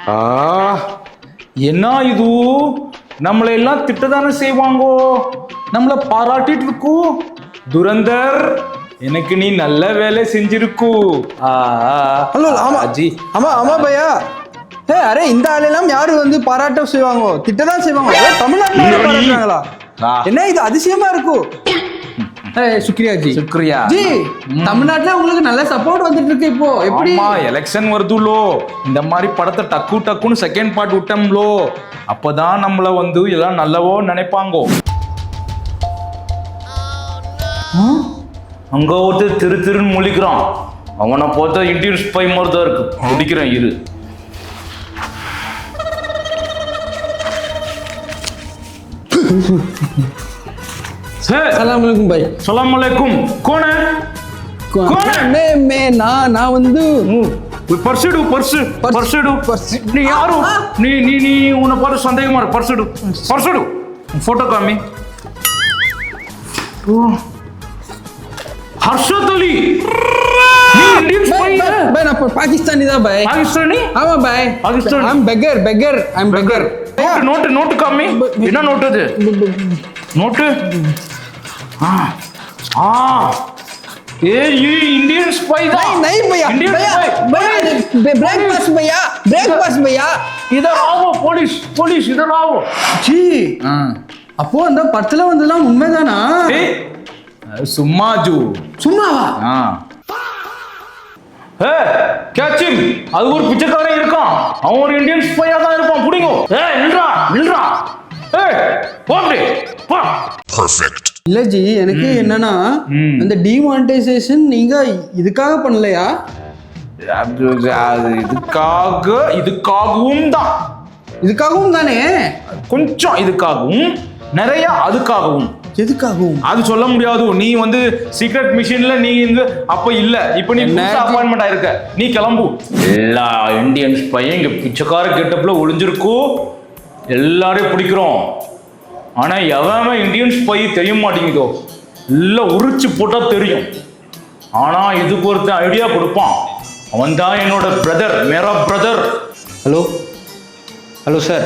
ஆ என்ன இது நம்மளை எல்லாம் திட்டதானே செய்வாங்கோ நம்மள பாராட்டிட்டு இருக்கூ துரந்தர் எனக்கு நீ நல்ல வேலை செஞ்சிருக்கூ ஹலோ ஆமா ஜி ஆமா ஆமா பையா அரே இந்த ஆளெல்லாம் யாரு வந்து பாராட்ட செய்வாங்க திட்டதான் செய்வாங்க தமிழ்நாட்டுல பாராட்டுறாங்களா என்ன இது அதிசயமா இருக்கும் சுக்ரியா ஜி சுக்ரியா ஜி தமிழ்நாட்டுல உங்களுக்கு நல்ல சப்போர்ட் வந்துட்டு இருக்கு இப்போ எப்படி எலெக்ஷன் வருதுலோ இந்த மாதிரி படத்தை டக்குன்னு செகண்ட் பார்ட் விட்டோம்லோ அப்பதான் நம்மள வந்து எல்லாம் நல்லவோ நினைப்பாங்கோ அங்க ஒருத்தர் திருன்னு முழிக்கிறான் அவனை பார்த்தா இந்தியன் ஸ்பை மாதிரி தான் இருக்கு முடிக்கிறேன் இரு சலாம் அலைக்கும் பாய் சலாம் அலைக்கும் कौन है நான் வந்து பர்சுடு நீ யாரு நீ நீ நீ உன்னை பார்த்து சந்தேகமா இருக்கு பர்சுடு போட்டோ காமி ஹர்ஷத் அலி நீ இந்தியன் ஸ்பை பாய் நான் பாகிஸ்தானி தான் பாய் பாகிஸ்தானி ஆமா பாய் பாகிஸ்தான் ஐ அம் பெக்கர் நோட்டு காமி என்ன நோட்டு அது नोट ये इंडियन स्पाई था नहीं भैया ब्रेकफास्ट भैया इधर आओ पुलिस इधर आओ जी அப்போ அந்த படத்துல வந்ததெல்லாம் உண்மைதானா சும்மாவா ஏ கேட்சிம் அது ஒரு பிச்சைக்காரன் இருக்கான் அவன் ஒரு இந்தியன் ஸ்பையா தான் இருப்பான் புடிங்கோ ஏய் நில்றா இல்ல ஜி எனக்கு என்னன்னா இந்த டிமானிட்டைசேஷன் நீங்க இதுக்காக பண்ணலையா இதுக்காகவும் தானே கொஞ்சம் இதுக்காகவும் நிறைய அதுக்காகவும் எதுக்காகவும் அது சொல்ல முடியாது நீ வந்து சீக்ரெட் மிஷின்ல நீ இங்க அப்ப இல்ல இப்ப நீ அப்பாயின்மெண்ட் ஆயிருக்க நீ கிளம்பு எல்லா இந்தியன்ஸ் பையன் இங்க பிச்சைக்கார கெட்டப்ல ஒளிஞ்சிருக்கோ எல்லாரையும் பிடிக்கிறோம் ஆனா எவன் இந்தியன்ஸ் பை தெரிய மாட்டேங்குதோ இல்ல உரிச்சு போட்டா தெரியும் ஆனா இதுக்கு ஒருத்தன் ஐடியா கொடுப்பான் அவன் தான் என்னோட பிரதர் மேரா பிரதர் ஹலோ சார்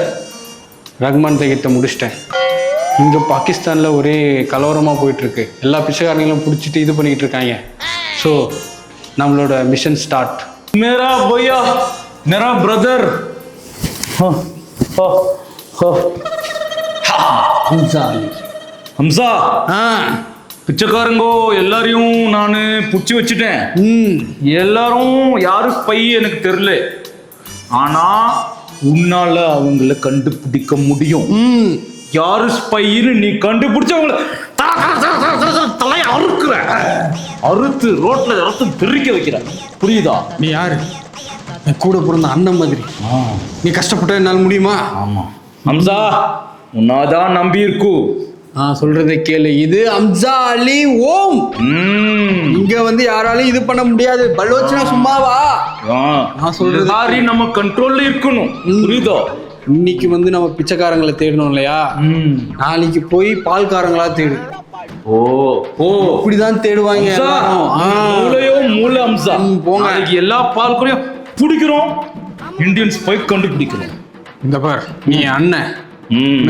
ரஹ்மான் தகிட்ட முடிச்சிட்டேன் இங்கே பாகிஸ்தானில் ஒரே கலவரமாக போயிட்டுருக்கு எல்லா பிச்சைக்காரங்களும் பிடிச்சிட்டு இது பண்ணிக்கிட்டு இருக்காங்க ஸோ நம்மளோட மிஷன் ஸ்டார்ட் மேரா பையா மேரா பிரதர் ஹம்சா பிச்சைக்காரங்கோ எல்லாரையும் நான் புடிச்சு வச்சுட்டேன் எல்லாரும் யாரு ஸ்பை எனக்கு தெரியல ஆனா உன்னால அவங்கள கண்டுபிடிக்க முடியும் யாரு ஸ்பைன்னு நீ கண்டுபிடிச்சவங்கள தலையை அறுத்து ரோட்ல பிரிக்க வைக்கிற புரியுதா நீ யாரு கூட பிறந்த அண்ணன் மாதிரி நீ கஷ்டப்பட்ட என்னால் முடியுமா ஆமா ஹம்சா உன்னாதான் நம்பி இருக்கு சொல்றதை கேளு இது ஹம்சா அலி ஓம் இங்க வந்து யாராலையும் இது பண்ண முடியாது பலோச்சனா சும்மாவா நான் சொல்றது நம்ம கண்ட்ரோல்ல இருக்கணும் புரியுதோ இன்னைக்கு வந்து நம்ம பிச்சைக்காரங்களை தேடணும் இல்லையா நாளைக்கு போய் பால்காரங்களா தேடு இப்படிதான் தேடுவாங்க மூல அம்சா போங்க எல்லா பால்களையும் பிடிக்கிறோம் இந்தியன்ஸ் போய் கண்டுபிடிக்கிறோம் இந்த பார் நீ அண்ணன்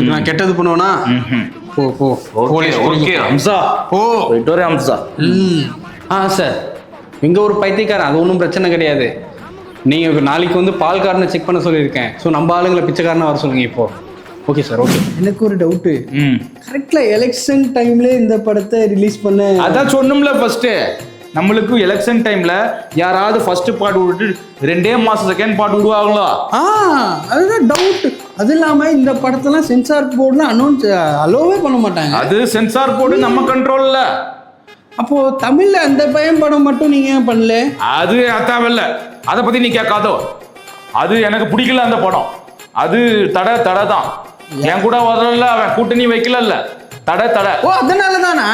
நான் கெட்டது பண்ணுவேனா போ ஓகே அம்சா போயிட்டு வரேன் அம்சா சார் இங்க ஒரு பைத்தியக்காரன் அது ஒன்றும் பிரச்சனை கிடையாது நீங்க நாளைக்கு வந்து பால்காரனை செக் பண்ண சொல்லியிருக்கேன் ஸோ நம்ம ஆளுங்களை பிச்சைக்காரனை வர சொல்லுங்க இப்போ ஓகே சார் ஓகே எனக்கு ஒரு டவுட்டு கரெக்ட்ல எலெக்ஷன் டைம்ல இந்த படத்தை ரிலீஸ் பண்ண அதான் சொன்னோம்ல ஃபர்ஸ்ட் நம்மளுக்கு எலெக்ஷன் டைம்ல யாராவது ஃபர்ஸ்ட் பார்ட் விட்டுட்டு 2 மாசம் செகண்ட் பார்ட் விடுவாங்களா அதுதான் டவுட் அது இல்லாம இந்த படத்தெல்லாம் சென்சார் போர்டுல அலோவே பண்ண மாட்டாங்க அது சென்சார் போர்டு நம்ம கண்ட்ரோல்ல அப்போ தமிழ்ல அந்த பயம் படம் மட்டும் நீங்க பண்ணல அது அத்தாவல்ல அதை பத்தி நீ கேட்காதோ அது எனக்கு பிடிக்கல அந்த படம் அது தடை தான் என் கூட வரல அவன் கூட்டணி வைக்கல தடை அதனால தானா